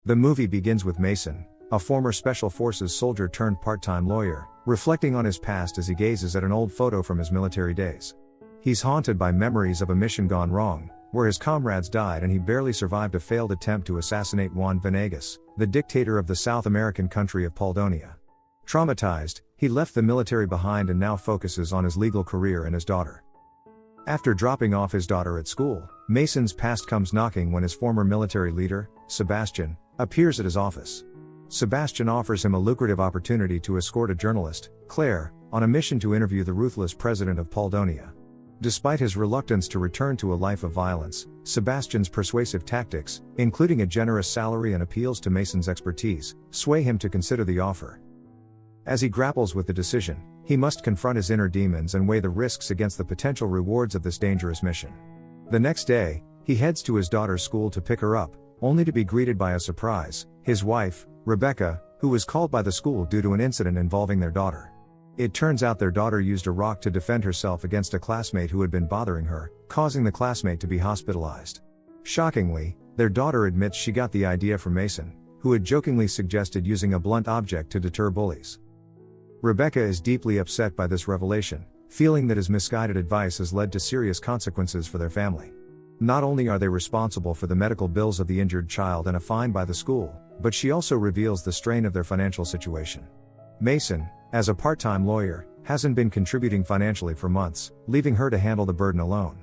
The movie begins with Mason, a former Special Forces soldier turned part-time lawyer, reflecting on his past as he gazes at an old photo from his military days. He's haunted by memories of a mission gone wrong, where his comrades died and he barely survived a failed attempt to assassinate Juan Venegas, the dictator of the South American country of Palonia. Traumatized, he left the military behind and now focuses on his legal career and his daughter. After dropping off his daughter at school, Mason's past comes knocking when his former military leader, Sebastian, appears at his office. Sebastian offers him a lucrative opportunity to escort a journalist, Claire, on a mission to interview the ruthless president of Palonia. Despite his reluctance to return to a life of violence, Sebastian's persuasive tactics, including a generous salary and appeals to Mason's expertise, sway him to consider the offer. As he grapples with the decision, he must confront his inner demons and weigh the risks against the potential rewards of this dangerous mission. The next day, he heads to his daughter's school to pick her up, only to be greeted by a surprise, his wife, Rebecca, who was called by the school due to an incident involving their daughter. It turns out their daughter used a rock to defend herself against a classmate who had been bothering her, causing the classmate to be hospitalized. Shockingly, their daughter admits she got the idea from Mason, who had jokingly suggested using a blunt object to deter bullies. Rebecca is deeply upset by this revelation, feeling that his misguided advice has led to serious consequences for their family. Not only are they responsible for the medical bills of the injured child and a fine by the school, but she also reveals the strain of their financial situation. Mason, as a part-time lawyer, hasn't been contributing financially for months, leaving her to handle the burden alone.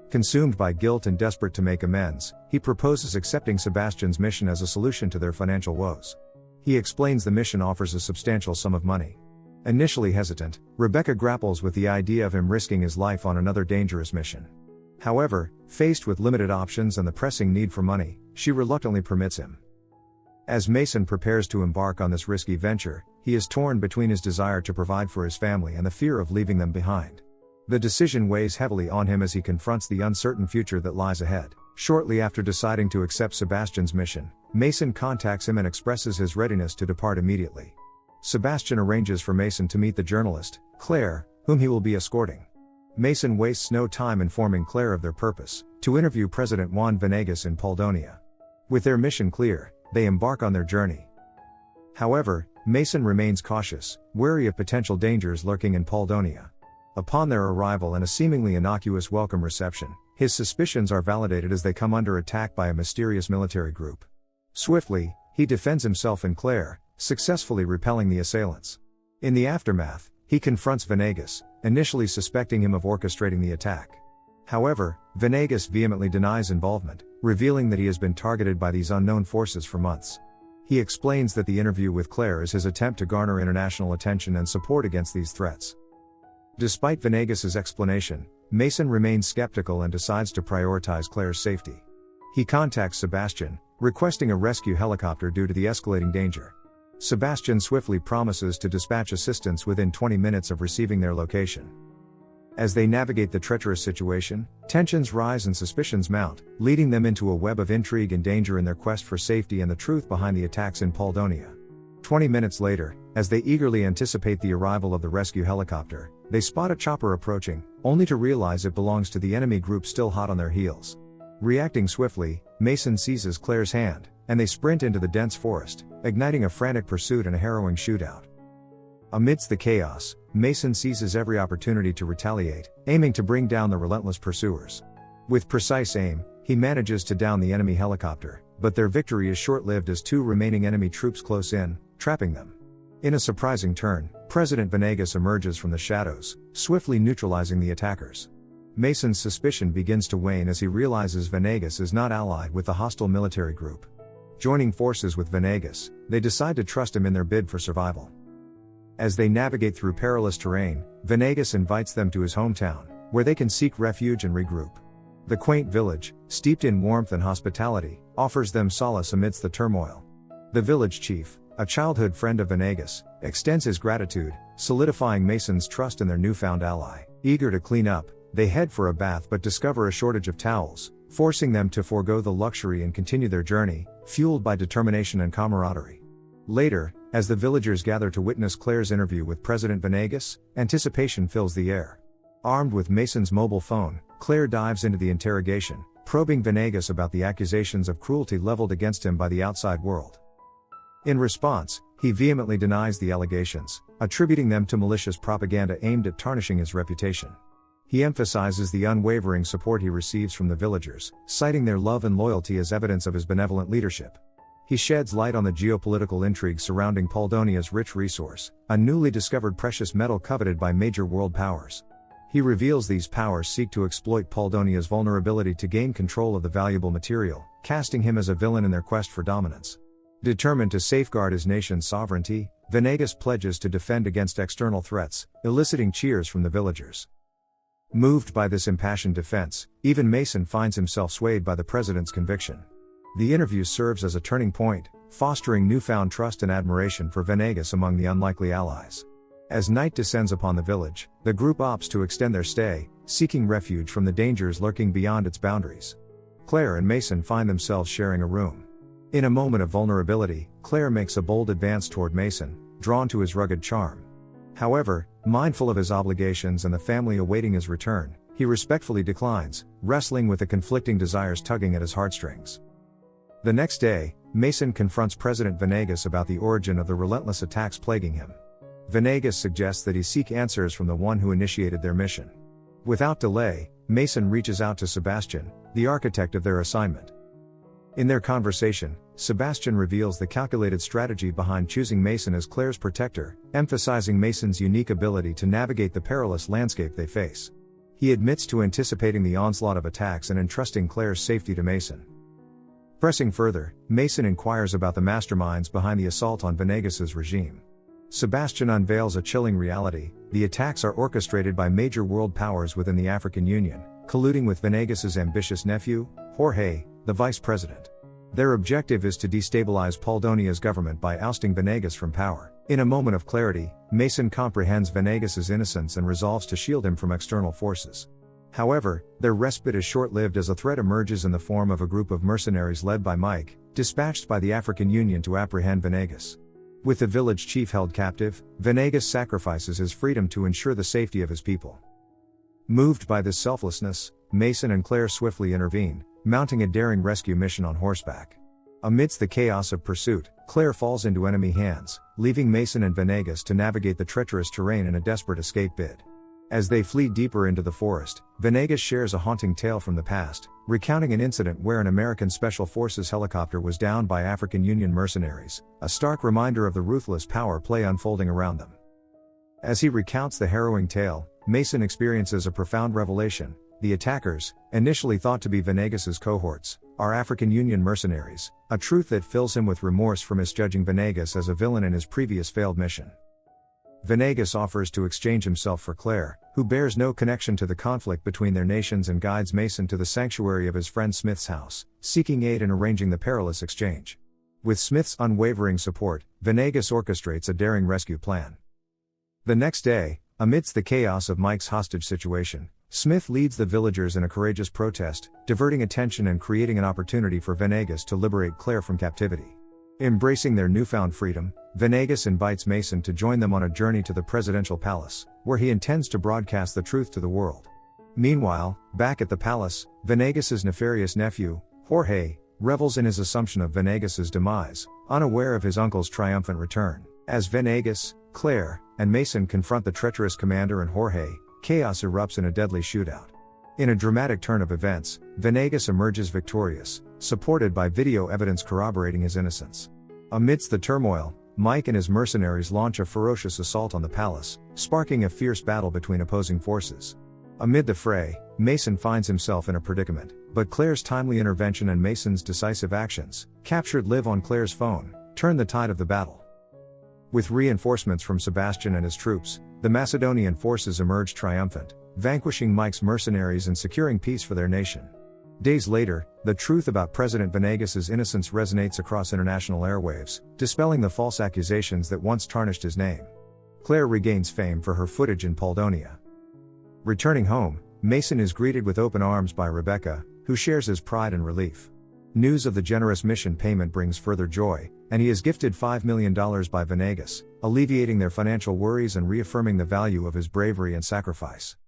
Consumed by guilt and desperate to make amends, he proposes accepting Sebastian's mission as a solution to their financial woes. He explains the mission offers a substantial sum of money. Initially hesitant, Rebecca grapples with the idea of him risking his life on another dangerous mission. However, faced with limited options and the pressing need for money, she reluctantly permits him. As Mason prepares to embark on this risky venture, he is torn between his desire to provide for his family and the fear of leaving them behind. The decision weighs heavily on him as he confronts the uncertain future that lies ahead. Shortly after deciding to accept Sebastian's mission, Mason contacts him and expresses his readiness to depart immediately. Sebastian arranges for Mason to meet the journalist, Claire, whom he will be escorting. Mason wastes no time informing Claire of their purpose, to interview President Juan Venegas in Palonia. With their mission clear, they embark on their journey. However, Mason remains cautious, wary of potential dangers lurking in Palonia. Upon their arrival and a seemingly innocuous welcome reception, his suspicions are validated as they come under attack by a mysterious military group. Swiftly, he defends himself and Claire, successfully repelling the assailants. In the aftermath, he confronts Venegas, initially suspecting him of orchestrating the attack. However, Venegas vehemently denies involvement, revealing that he has been targeted by these unknown forces for months. He explains that the interview with Claire is his attempt to garner international attention and support against these threats. Despite Venegas's explanation, Mason remains skeptical and decides to prioritize Claire's safety. He contacts Sebastian, requesting a rescue helicopter due to the escalating danger. Sebastian swiftly promises to dispatch assistance within 20 minutes of receiving their location. As they navigate the treacherous situation, tensions rise and suspicions mount, leading them into a web of intrigue and danger in their quest for safety and the truth behind the attacks in Palonia. 20 minutes later, as they eagerly anticipate the arrival of the rescue helicopter, they spot a chopper approaching, only to realize it belongs to the enemy group still hot on their heels. Reacting swiftly, Mason seizes Claire's hand, and they sprint into the dense forest, igniting a frantic pursuit and a harrowing shootout. Amidst the chaos, Mason seizes every opportunity to retaliate, aiming to bring down the relentless pursuers. With precise aim, he manages to down the enemy helicopter, but their victory is short-lived as two remaining enemy troops close in, trapping them. In a surprising turn, President Venegas emerges from the shadows, swiftly neutralizing the attackers. Mason's suspicion begins to wane as he realizes Venegas is not allied with the hostile military group. Joining forces with Venegas, they decide to trust him in their bid for survival. As they navigate through perilous terrain, Venegas invites them to his hometown, where they can seek refuge and regroup. The quaint village, steeped in warmth and hospitality, offers them solace amidst the turmoil. The village chief, a childhood friend of Venegas, extends his gratitude, solidifying Mason's trust in their newfound ally. Eager to clean up, they head for a bath but discover a shortage of towels, forcing them to forego the luxury and continue their journey, fueled by determination and camaraderie. Later, as the villagers gather to witness Claire's interview with President Venegas, anticipation fills the air. Armed with Mason's mobile phone, Claire dives into the interrogation, probing Venegas about the accusations of cruelty leveled against him by the outside world. In response, he vehemently denies the allegations, attributing them to malicious propaganda aimed at tarnishing his reputation. He emphasizes the unwavering support he receives from the villagers, citing their love and loyalty as evidence of his benevolent leadership. He sheds light on the geopolitical intrigue surrounding Palonia's rich resource, a newly discovered precious metal coveted by major world powers. He reveals these powers seek to exploit Palonia's vulnerability to gain control of the valuable material, casting him as a villain in their quest for dominance. Determined to safeguard his nation's sovereignty, Venegas pledges to defend against external threats, eliciting cheers from the villagers. Moved by this impassioned defense, even Mason finds himself swayed by the president's conviction. The interview serves as a turning point, fostering newfound trust and admiration for Venegas among the unlikely allies. As night descends upon the village, the group opts to extend their stay, seeking refuge from the dangers lurking beyond its boundaries. Claire and Mason find themselves sharing a room. In a moment of vulnerability, Claire makes a bold advance toward Mason, drawn to his rugged charm. However, mindful of his obligations and the family awaiting his return, he respectfully declines, wrestling with the conflicting desires tugging at his heartstrings. The next day, Mason confronts President Venegas about the origin of the relentless attacks plaguing him. Venegas suggests that he seek answers from the one who initiated their mission. Without delay, Mason reaches out to Sebastian, the architect of their assignment. In their conversation, Sebastian reveals the calculated strategy behind choosing Mason as Claire's protector, emphasizing Mason's unique ability to navigate the perilous landscape they face. He admits to anticipating the onslaught of attacks and entrusting Claire's safety to Mason. Pressing further, Mason inquires about the masterminds behind the assault on Venegas's regime. Sebastian unveils a chilling reality: the attacks are orchestrated by major world powers within the African Union, colluding with Venegas's ambitious nephew, Jorge, the vice president. Their objective is to destabilize Palonia's government by ousting Venegas from power. In a moment of clarity, Mason comprehends Venegas's innocence and resolves to shield him from external forces. However, their respite is short-lived as a threat emerges in the form of a group of mercenaries led by Mike, dispatched by the African Union to apprehend Venegas. With the village chief held captive, Venegas sacrifices his freedom to ensure the safety of his people. Moved by this selflessness, Mason and Claire swiftly intervene, mounting a daring rescue mission on horseback. Amidst the chaos of pursuit, Claire falls into enemy hands, leaving Mason and Venegas to navigate the treacherous terrain in a desperate escape bid. As they flee deeper into the forest, Venegas shares a haunting tale from the past, recounting an incident where an American Special Forces helicopter was downed by African Union mercenaries, a stark reminder of the ruthless power play unfolding around them. As he recounts the harrowing tale, Mason experiences a profound revelation: the attackers, initially thought to be Venegas's cohorts, are African Union mercenaries, a truth that fills him with remorse for misjudging Venegas as a villain in his previous failed mission. Venegas offers to exchange himself for Claire, who bears no connection to the conflict between their nations, and guides Mason to the sanctuary of his friend Smith's house, seeking aid in arranging the perilous exchange. With Smith's unwavering support, Venegas orchestrates a daring rescue plan. The next day, amidst the chaos of Mike's hostage situation, Smith leads the villagers in a courageous protest, diverting attention and creating an opportunity for Venegas to liberate Claire from captivity. Embracing their newfound freedom, Venegas invites Mason to join them on a journey to the presidential palace, where he intends to broadcast the truth to the world. Meanwhile, back at the palace, Venegas's nefarious nephew, Jorge, revels in his assumption of Venegas's demise, unaware of his uncle's triumphant return. As Venegas, Claire, and Mason confront the treacherous commander and Jorge, chaos erupts in a deadly shootout. In a dramatic turn of events, Venegas emerges victorious, supported by video evidence corroborating his innocence. Amidst the turmoil, Mike and his mercenaries launch a ferocious assault on the palace, sparking a fierce battle between opposing forces. Amid the fray, Mason finds himself in a predicament, but Claire's timely intervention and Mason's decisive actions, captured live on Claire's phone, turn the tide of the battle. With reinforcements from Sebastian and his troops, the Macedonian forces emerge triumphant, vanquishing Mike's mercenaries and securing peace for their nation. Days later, the truth about President Venegas's innocence resonates across international airwaves, dispelling the false accusations that once tarnished his name. Claire regains fame for her footage in Palonia. Returning home, Mason is greeted with open arms by Rebecca, who shares his pride and relief. News of the generous mission payment brings further joy, and he is gifted $5 million by Venegas, alleviating their financial worries and reaffirming the value of his bravery and sacrifice.